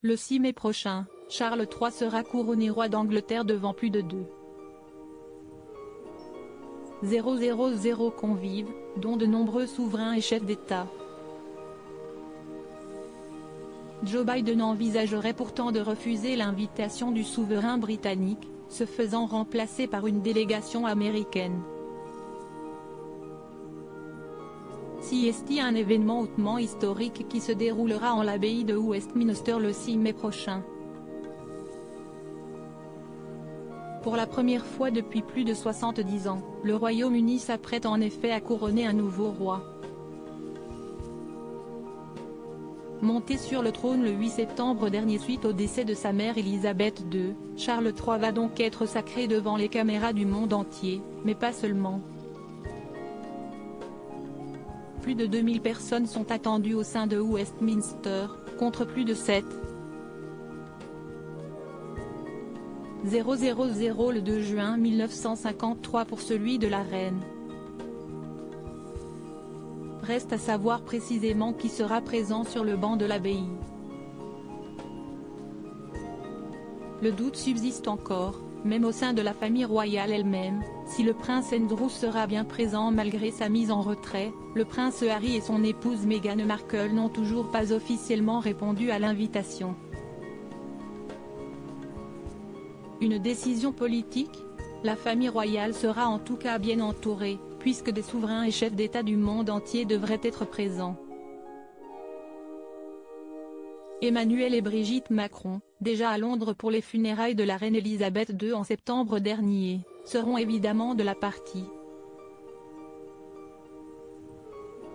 Le 6 mai prochain, Charles III sera couronné roi d'Angleterre devant plus de 2,000 convives, dont de nombreux souverains et chefs d'État. Joe Biden envisagerait pourtant de refuser l'invitation du souverain britannique, se faisant remplacer par une délégation américaine. C'est un événement hautement historique qui se déroulera en l'abbaye de Westminster le 6 mai prochain. Pour la première fois depuis plus de 70 ans, le Royaume-Uni s'apprête en effet à couronner un nouveau roi. Monté sur le trône le 8 septembre dernier suite au décès de sa mère Élisabeth II, Charles III va donc être sacré devant les caméras du monde entier, mais pas seulement. Plus de 2000 personnes sont attendues au sein de Westminster, contre plus de 7,000 le 2 juin 1953 pour celui de la reine. Reste à savoir précisément qui sera présent sur le banc de l'abbaye. Le doute subsiste encore, même au sein de la famille royale elle-même, si le prince Andrew sera bien présent malgré sa mise en retrait. Le prince Harry et son épouse Meghan Markle n'ont toujours pas officiellement répondu à l'invitation. Une décision politique? La famille royale sera en tout cas bien entourée, puisque des souverains et chefs d'État du monde entier devraient être présents. Emmanuel et Brigitte Macron, déjà à Londres pour les funérailles de la reine Elisabeth II en septembre dernier, seront évidemment de la partie.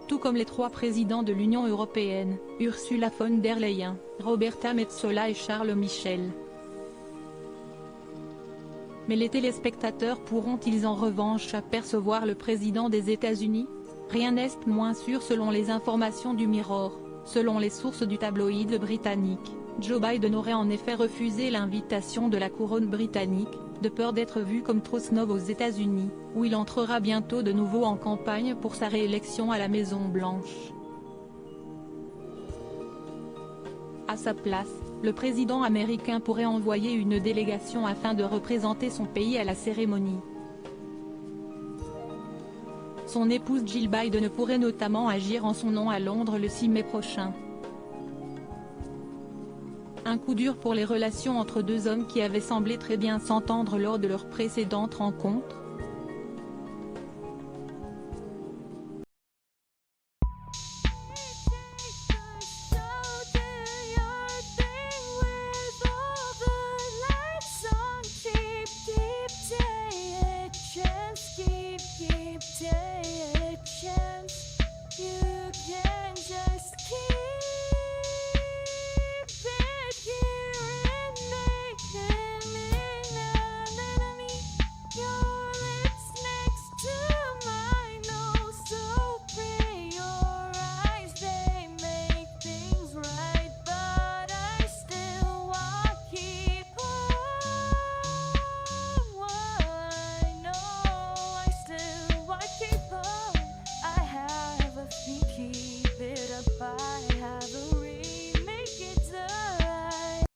Tout comme les 3 présidents de l'Union européenne, Ursula von der Leyen, Roberta Metsola et Charles Michel. Mais les téléspectateurs pourront-ils en revanche apercevoir le président des États-Unis? Rien n'est moins sûr selon les informations du Mirror. Selon les sources du tabloïd britannique, Joe Biden aurait en effet refusé l'invitation de la couronne britannique, de peur d'être vu comme trop snob aux États-Unis, où il entrera bientôt de nouveau en campagne pour sa réélection à la Maison-Blanche. À sa place, le président américain pourrait envoyer une délégation afin de représenter son pays à la cérémonie. Son épouse Jill Biden pourrait notamment agir en son nom à Londres le 6 mai prochain. Un coup dur pour les relations entre deux hommes qui avaient semblé très bien s'entendre lors de leur précédente rencontre.